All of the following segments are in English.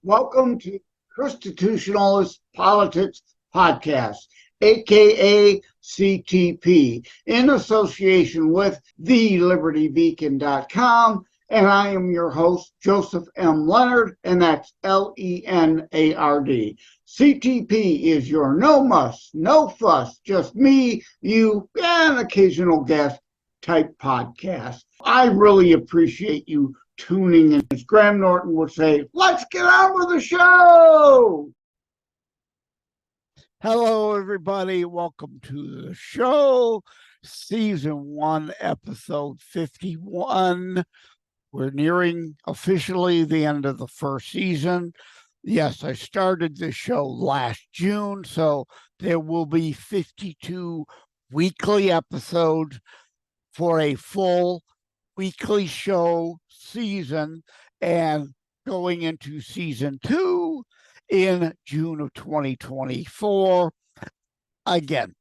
Welcome to ChristiTutionalist Politics Podcast, aka CTP, in association with thelibertybeacon.com. And I am your host, Joseph M. Lenard, and that's Lenard. CTP is your no muss, no fuss, just me, you, and occasional guest type podcast. I really appreciate you tuning in. As Graham Norton would say, let's get on with the show. Hello, everybody. Welcome to the show. Season 1, episode 51. We're nearing officially the end of the first season. Yes, I started this show last June, so there will be 52 weekly episodes for a full weekly show season, and going into season 2 in June of 2024. Again,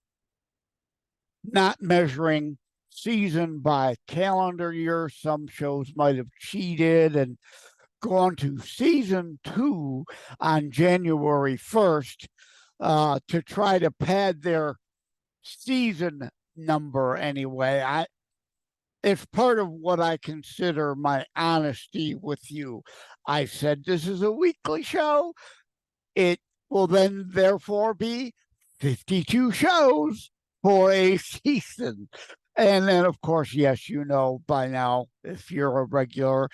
not measuring season by calendar year. Some shows might have cheated and gone to season 2 on January 1st to try to pad their season number anyway. It's part of what I consider my honesty with you. I said this is a weekly show. It will then therefore be 52 shows for a season. And then, of course, yes, you know by now, if you're a regular,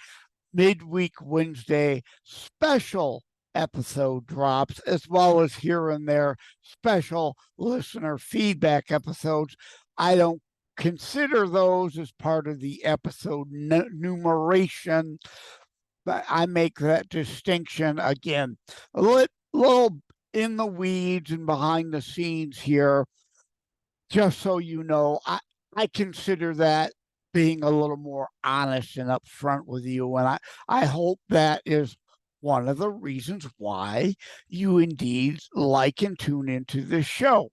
midweek Wednesday special episode drops, as well as here and there special listener feedback episodes. I don't consider those as part of the episode numeration, but I make that distinction again. A little in the weeds and behind the scenes here, just so you know. I consider that being a little more honest and upfront with you, and I hope that is one of the reasons why you indeed like and tune into this show.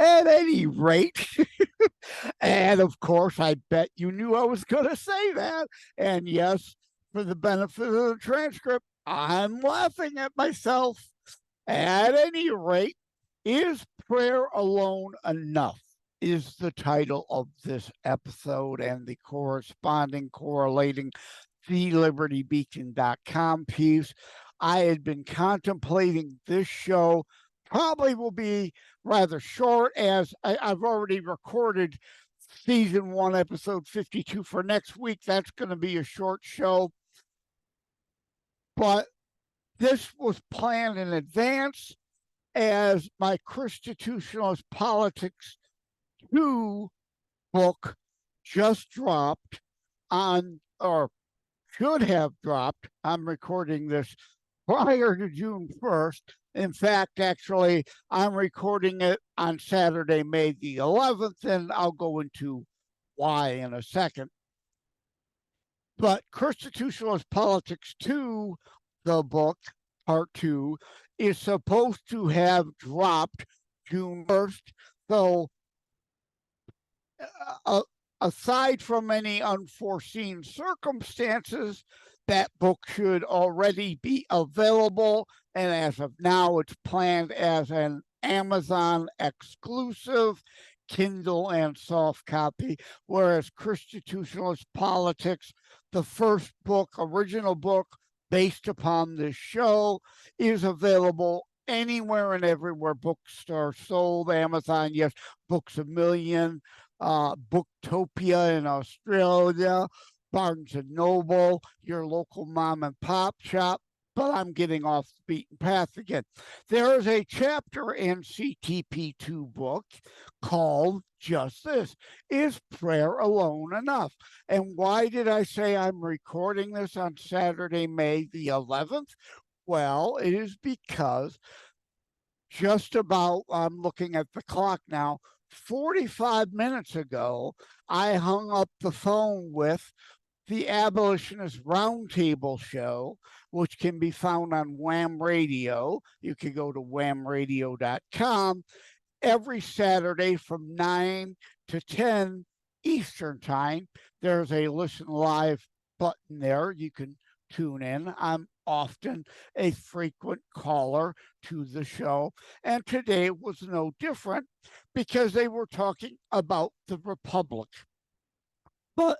At any rate, and of course, I bet you knew I was going to say that. And yes, for the benefit of the transcript, I'm laughing at myself. At any rate, is prayer alone enough? Is the title of this episode and the corresponding correlating thelibertybeacon.com piece. I had been contemplating this show. Probably will be rather short, as I've already recorded season 1, episode 52 for next week. That's going to be a short show. But this was planned in advance, as my ChristiTutionalist Politics 2 book just dropped on, or should have dropped. I'm recording this prior to June 1st. In fact, actually, I'm recording it on Saturday, May the 11th, and I'll go into why in a second. But ChristiTutionalist Politics 2, the book, part 2, is supposed to have dropped June 1st. So, aside from any unforeseen circumstances, that book should already be available. And as of now, it's planned as an Amazon exclusive Kindle and soft copy, whereas ChristiTutionalist Politics, the first book, original book based upon this show, is available anywhere and everywhere books are sold. Amazon, yes, Books A Million, Booktopia in Australia, Barnes & Noble, your local mom and pop shop. But I'm getting off the beaten path again. There is a chapter in CTP2 book called just this: is prayer alone enough? And why did I say I'm recording this on Saturday, May the 11th? Well, it is because just about, I'm looking at the clock now, 45 minutes ago, I hung up the phone with the Abolitionist Roundtable show, which can be found on Wham Radio. You can go to whamradio.com every Saturday from 9 to 10 Eastern Time. There's a listen live button there. You can tune in. I'm often a frequent caller to the show, and today was no different because they were talking about the Republic. But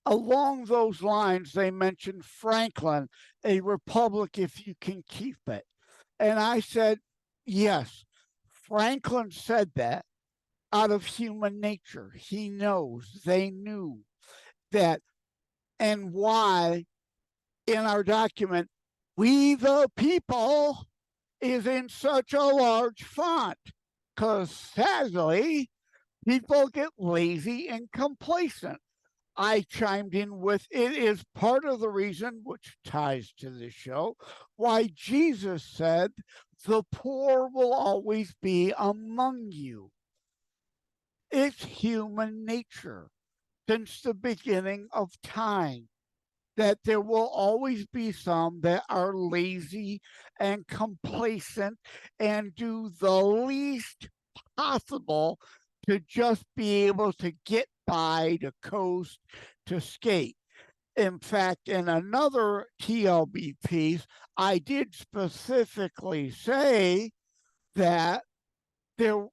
along those lines, they mentioned Franklin, a republic if you can keep it. And I said, yes, Franklin said that out of human nature. He knows, they knew that, and why in our document, we the people is in such a large font. Because sadly, people get lazy and complacent. I chimed in with it is part of the reason, which ties to the show, why Jesus said, the poor will always be among you. It's human nature since the beginning of time that there will always be some that are lazy and complacent and do the least possible to just be able to get by, to coast, to skate. In fact, in another TLB piece, I did specifically say that there,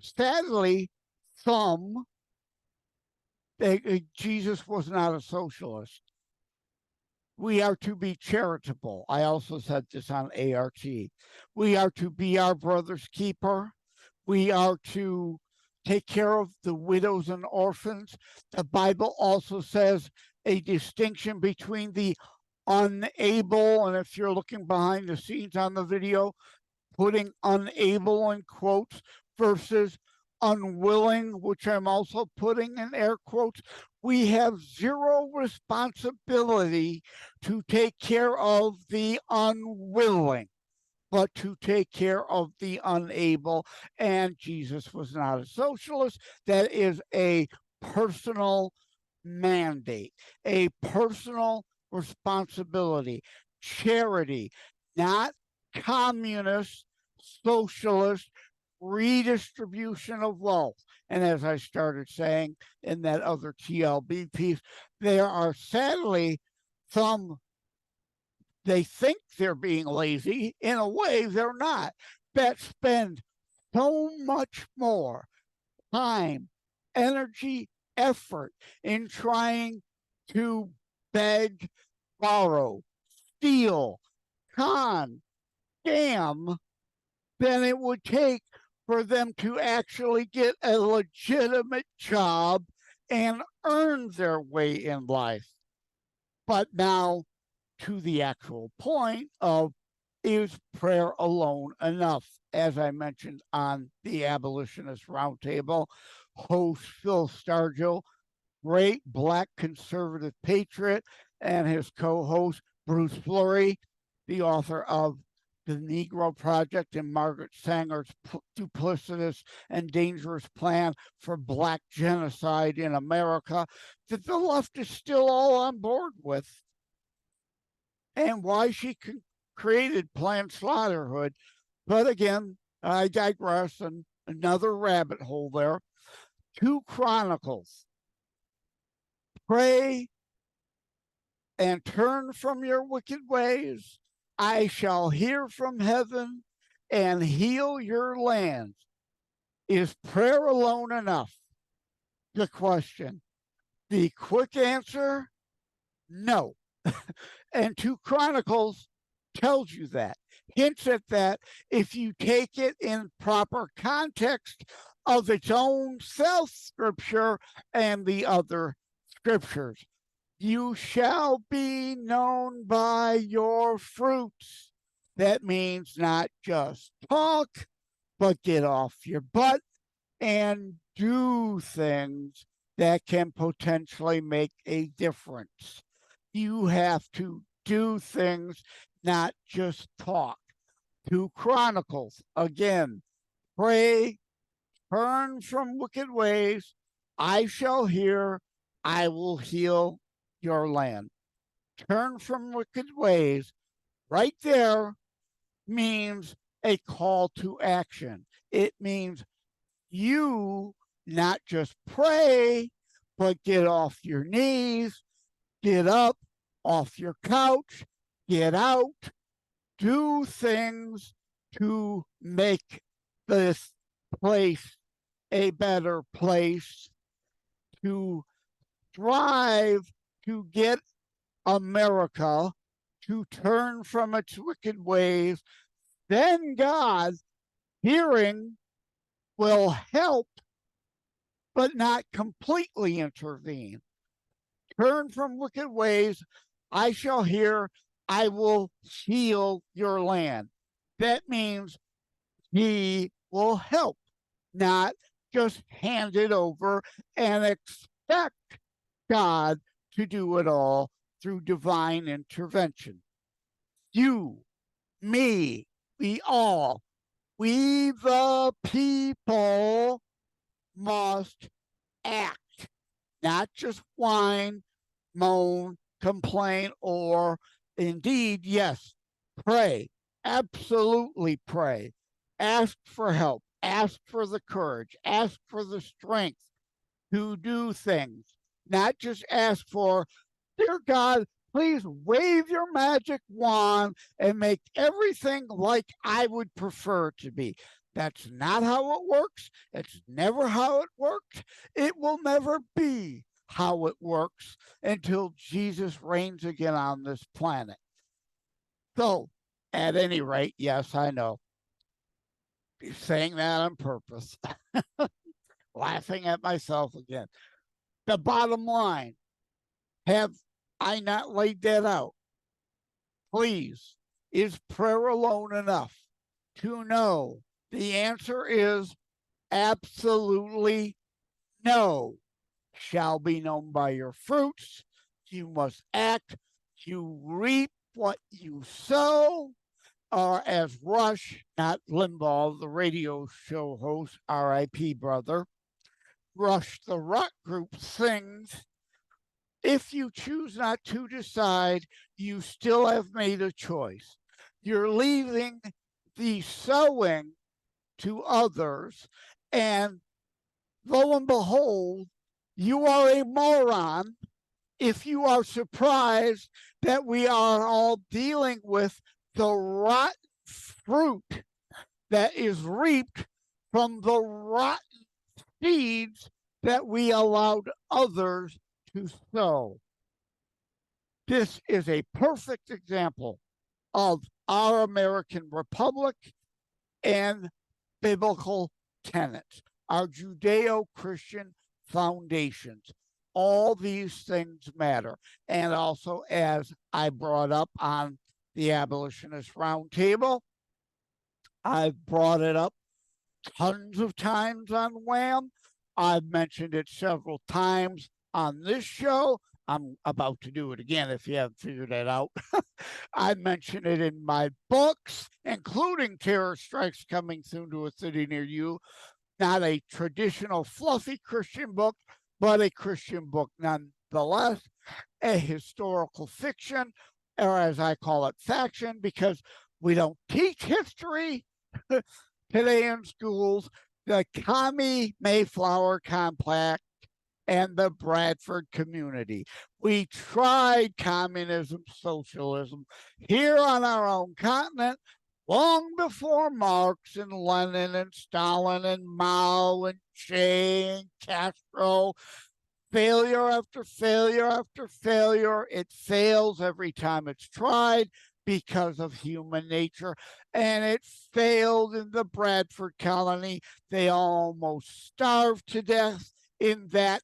sadly, some, Jesus was not a socialist. We are to be charitable. I also said this on ART. We are to be our brother's keeper. We are to take care of the widows and orphans. The Bible also says a distinction between the unable, and if you're looking behind the scenes on the video, putting unable in quotes versus unwilling, which I'm also putting in air quotes. We have zero responsibility to take care of the unwilling, but to take care of the unable. And Jesus was not a socialist. That is a personal mandate, a personal responsibility, charity, not communist, socialist redistribution of wealth. And as I started saying in that other TLB piece, there are sadly some, they think they're being lazy. In a way, they're not, that spend so much more time, energy, effort in trying to beg, borrow, steal, con, scam than it would take for them to actually get a legitimate job and earn their way in life. But now to the actual point of, is prayer alone enough? As I mentioned on the Abolitionist Roundtable, host Phil Stargell, great Black conservative patriot, and his co-host Bruce Fleury, the author of The Negro Project and Margaret Sanger's duplicitous and dangerous plan for Black genocide in America, that the left is still all on board with, and why she created Planned Slaughterhood. But again, I digress, and another rabbit hole there. 2 Chronicles. Pray and turn from your wicked ways. I shall hear from heaven and heal your land. Is prayer alone enough? The question. The quick answer, no. And 2 Chronicles tells you that, hints at that if you take it in proper context of its own self-scripture and the other scriptures. You shall be known by your fruits. That means not just talk, but get off your butt and do things that can potentially make a difference. You have to do things, not just talk. 2 Chronicles, again, pray, turn from wicked ways, I shall hear, I will heal your land. Turn from wicked ways, right there, means a call to action. It means you not just pray, but get off your knees, get up, off your couch, get out, do things to make this place a better place, to strive to get America to turn from its wicked ways. Then God, hearing, will help, but not completely intervene. Turn from wicked ways, I shall hear, I will heal your land. That means he will help, not just hand it over and expect God to do it all through divine intervention. You, me, we all, we the people must act, not just whine, moan, complain, or indeed, yes, pray. Absolutely pray. Ask for help. Ask for the courage. Ask for the strength to do things. Not just ask for, dear God, please wave your magic wand and make everything like I would prefer it to be. That's not how it works. It's never how it worked. It will never be how it works until Jesus reigns again on this planet. So, at any rate, yes, I know. Saying that on purpose. Laughing at myself again. The bottom line, have I not laid that out? Please, is prayer alone enough to know? The answer is absolutely no. Shall be known by your fruits. You must act. You reap what you sow. Or as Rush, not Limbaugh, the radio show host, R.I.P. brother, Rush the Rock Group sings, if you choose not to decide, you still have made a choice. You're leaving the sowing to others, and lo and behold, you are a moron if you are surprised that we are all dealing with the rotten fruit that is reaped from the rotten seeds that we allowed others to sow. This is a perfect example of our American Republic and biblical tenets, our Judeo-Christian foundations. All these things matter. And also, as I brought up on the Abolitionist Roundtable, I've brought it up tons of times on Wham. I've mentioned it several times on this show. I'm about to do it again if you haven't figured that out. I mention it in my books, including Terror Strikes coming soon to a city near you. Not a traditional fluffy Christian book, but a Christian book nonetheless, a historical fiction, or as I call it, faction, because we don't teach history today in schools. The Commie Mayflower Compact and the Bradford Community. We tried communism, socialism here on our own continent long before Marx and Lenin and Stalin and Mao and Che and Castro. Failure after failure after failure. It fails every time it's tried because of human nature. And it failed in the Bradford colony. They almost starved to death in that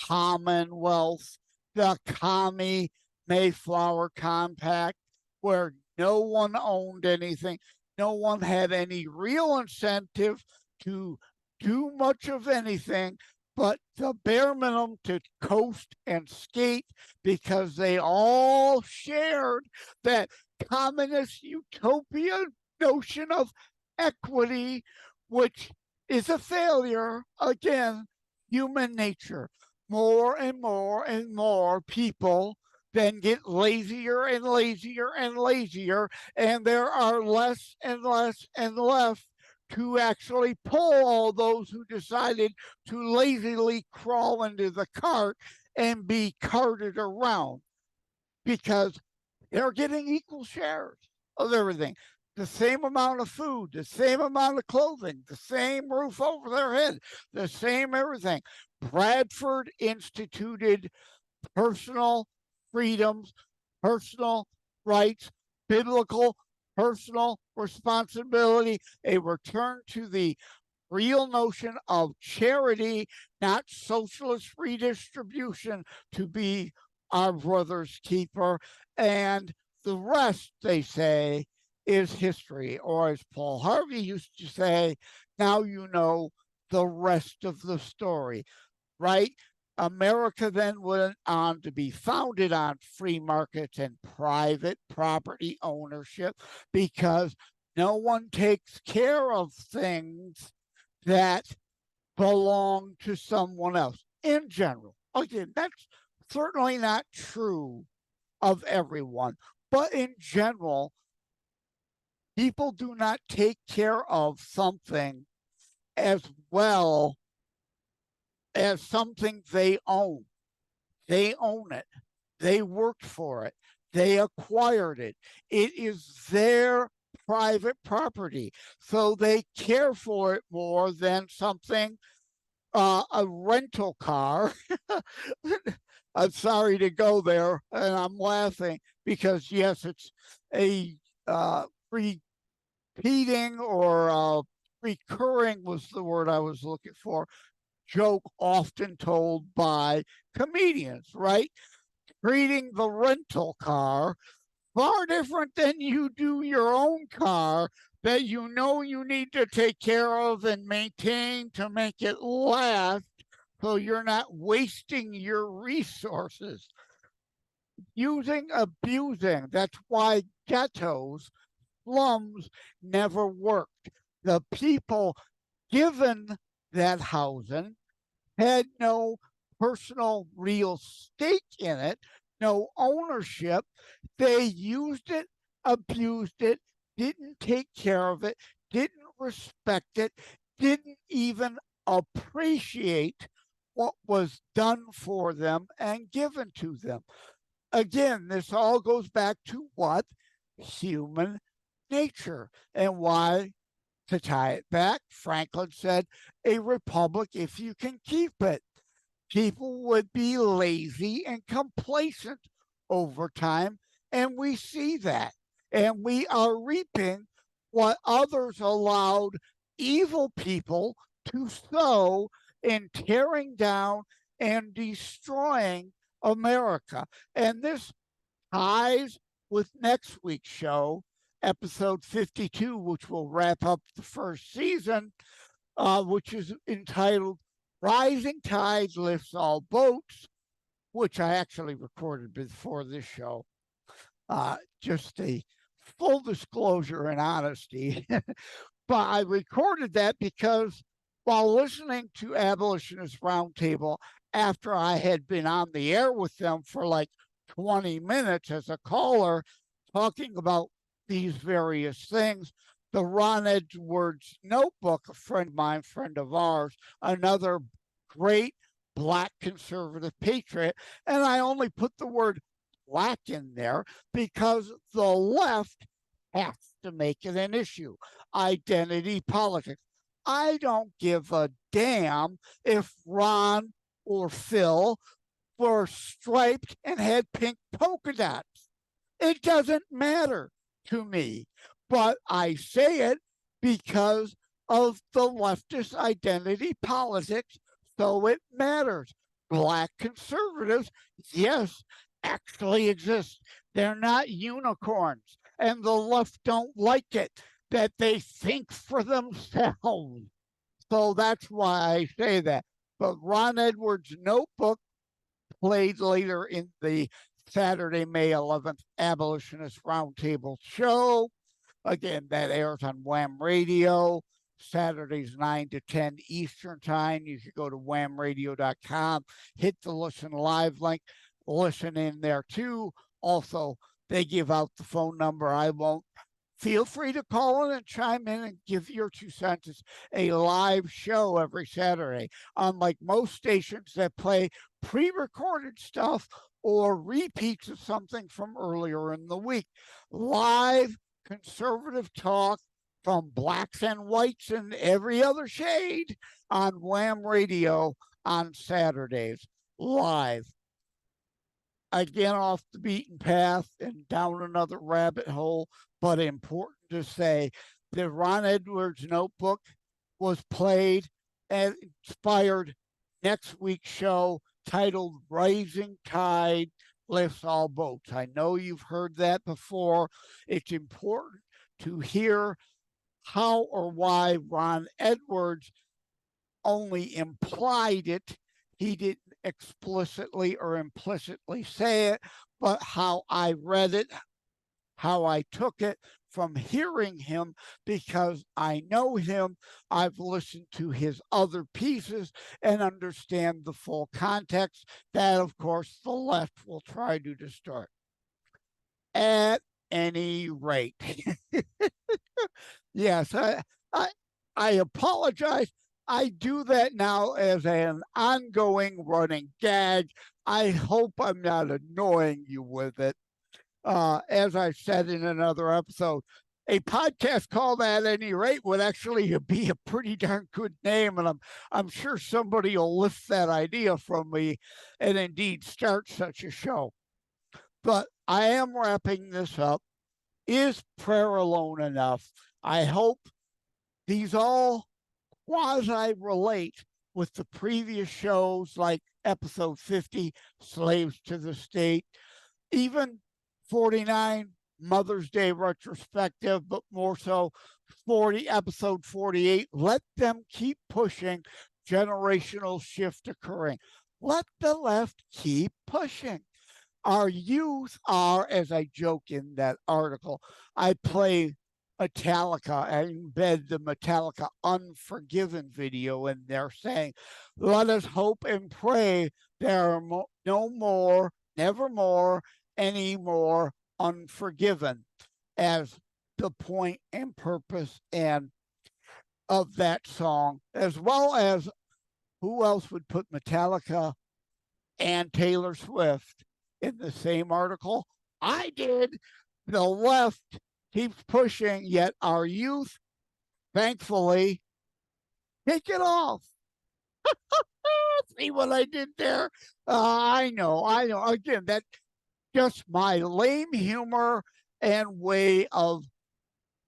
Commonwealth, the Commie Mayflower Compact, where no one owned anything. No one had any real incentive to do much of anything but the bare minimum to coast and skate, because they all shared that communist utopia notion of equity, which is a failure. Again, human nature. More and more and more people then get lazier and lazier and lazier, and there are less and less and less to actually pull all those who decided to lazily crawl into the cart and be carted around. because they're getting equal shares of everything. The same amount of food, the same amount of clothing, the same roof over their head, the same everything. Bradford instituted personal freedoms, personal rights, biblical personal responsibility, a return to the real notion of charity, not socialist redistribution, to be our brother's keeper. And the rest, they say, is history. Or as Paul Harvey used to say, now you know the rest of the story, right? America then went on to be founded on free markets and private property ownership because no one takes care of things that belong to someone else in general. Again, that's certainly not true of everyone, but in general, people do not take care of something as well as something they own. They own it. They worked for it. They acquired it. It is their private property. So they care for it more than something, a rental car. I'm sorry to go there, and I'm laughing because, yes, it's a repeating or recurring was the word I was looking for, joke often told by comedians, right? Treating the rental car far different than you do your own car that you know you need to take care of and maintain to make it last so you're not wasting your resources. Abusing, that's why ghettos, slums never worked. The people given that housing had no personal real stake in it, no ownership. They used it, abused it, didn't take care of it, didn't respect it, didn't even appreciate what was done for them and given to them. Again, this all goes back to what? Human nature, and why, to tie it back, Franklin said, a republic if you can keep it. People would be lazy and complacent over time, and we see that. And we are reaping what others allowed evil people to sow in tearing down and destroying America. And this ties with next week's show, episode 52, which will wrap up the first season, which is entitled Rising Tide Lifts All Boats, which I actually recorded before this show. Just a full disclosure and honesty. But I recorded that because while listening to Abolitionist Roundtable after I had been on the air with them for like 20 minutes as a caller talking about these various things, the Ron Edwards Notebook, a friend of mine, friend of ours, another great Black conservative patriot, and I only put the word Black in there because the left has to make it an issue. Identity politics. I don't give a damn if Ron or Phil were striped and had pink polka dots. It doesn't matter to me, but I say it because of the leftist identity politics, so it matters. Black conservatives, yes, actually exist. They're not unicorns, and the left don't like it that they think for themselves. So that's why I say that. But Ron Edwards' Notebook, played later in the Saturday, May 11th Abolitionist Roundtable show. Again, that airs on Wham Radio, Saturdays 9 to 10 Eastern Time. You can go to whamradio.com, hit the listen live link, listen in there too. Also, they give out the phone number. I won't. Feel free to call in and chime in and give your 2 cents. It's a live show every Saturday. Unlike most stations that play pre-recorded stuff or repeats of something from earlier in the week. Live conservative talk from blacks and whites and every other shade on Wham Radio on Saturdays, live. Again, off the beaten path and down another rabbit hole, but important to say the Ron Edwards notebook was played and inspired next week's show titled Rising Tide Lifts All Boats. I know you've heard that before. It's important to hear how or why Ron Edwards only implied it. He didn't explicitly or implicitly say it, but how I read it, how I took it from hearing him, because I know him, I've listened to his other pieces and understand the full context that, of course, the left will try to distort. At any rate, yes, I apologize. I do that now as an ongoing running gag. I hope I'm not annoying you with it. As I said in another episode, a podcast called At Any Rate would actually be a pretty darn good name, and I'm sure somebody will lift that idea from me and indeed start such a show. But I am wrapping this up. Is prayer alone enough? I hope these all quasi-relate with the previous shows, like episode 50, Slaves to the State, even 49, Mother's Day retrospective, but more so episode 48. Let them keep pushing, generational shift occurring. Let the left keep pushing. Our youth are, as I joke in that article, I play Metallica, I embed the Metallica Unforgiven video in there saying, let us hope and pray there are no more, never more, any more unforgiven, as the point and purpose and of that song, as well as who else would put Metallica and Taylor Swift in the same article? I did. The left keeps pushing, yet our youth, thankfully, take it off. See what I did there? I know. Again, that's just my lame humor and way of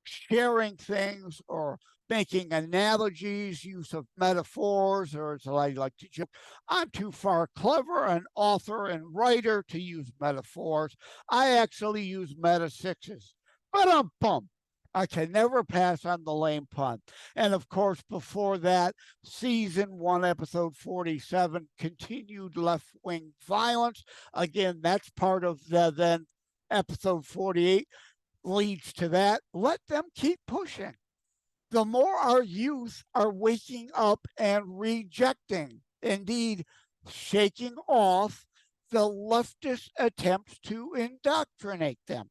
sharing things or making analogies, use of metaphors, or as I like to joke, I'm too far clever an author and writer to use metaphors. I actually use meta sixes. But I can never pass on the lame pun. And of course, before that, season 1, episode 47, continued left-wing violence. Again, that's part of the then episode 48 leads to that. Let them keep pushing. The more our youth are waking up and rejecting, indeed, shaking off the leftist attempts to indoctrinate them.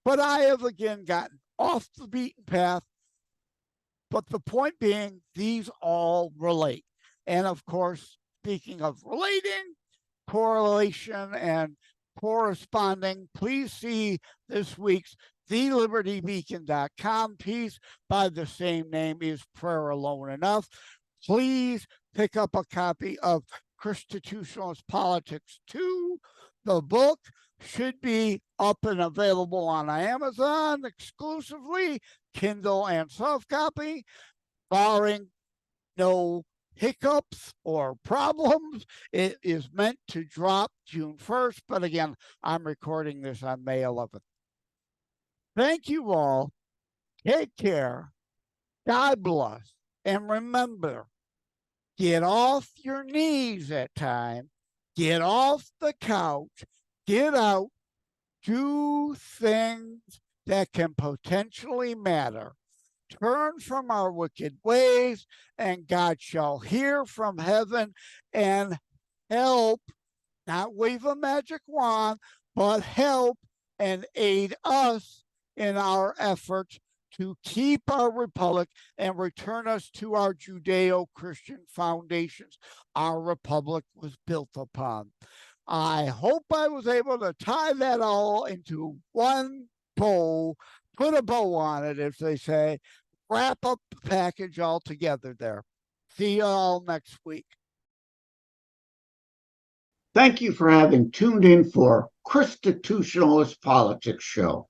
But I have again gotten off the beaten path. But the point being, these all relate. And of course, speaking of relating, correlation and corresponding, please see this week's thelibertybeacon.com piece by the same name, Is Prayer Alone Enough? Please pick up a copy of ChristiTutionalist Politics 2. The book should be up and available on Amazon exclusively, Kindle and soft copy, barring no hiccups or problems. It is meant to drop June 1st, but again, I'm recording this on May 11th. Thank you all. Take care. God bless. And remember, get off your knees at times. Get off the couch. Get out. Do things that can potentially matter. Turn from our wicked ways, and God shall hear from heaven and help, not wave a magic wand, but help and aid us in our efforts to keep our republic and return us to our Judeo-Christian foundations our republic was built upon. I hope I was able to tie that all into one bow, put a bow on it, as they say, wrap up the package all together there. See you all next week. Thank you for having tuned in for ChristiTutionalist Politics show.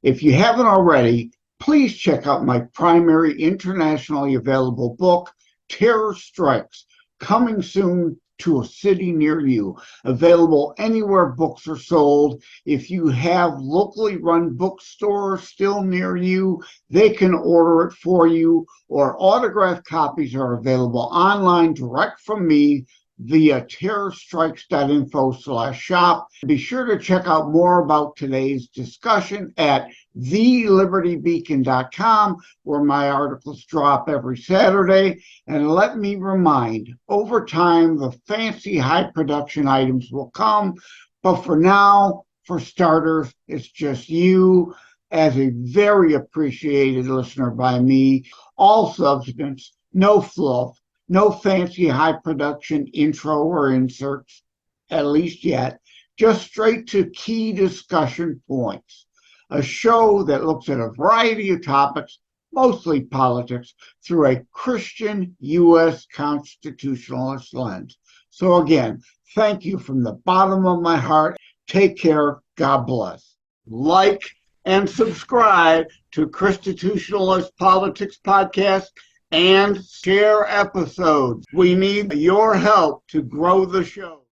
If you haven't already, please check out my primary internationally available book, Terror Strikes, coming soon to a city near you. Available anywhere books are sold. If you have locally run bookstores still near you, they can order it for you, or autographed copies are available online direct from me via TerrorStrikes.info/shop. Be sure to check out more about today's discussion at thelibertybeacon.com, where my articles drop every Saturday. And let me remind, over time, the fancy high production items will come. But for now, for starters, it's just you as a very appreciated listener by me. All substance, no fluff, no fancy high production intro or inserts, at least yet, just straight to key discussion points. A show that looks at a variety of topics, mostly politics, through a Christian U.S. constitutionalist lens. So again, thank you from the bottom of my heart. Take care. God bless. Like and subscribe to ChristiTutionalist Politics podcast and share episodes. We need your help to grow the show.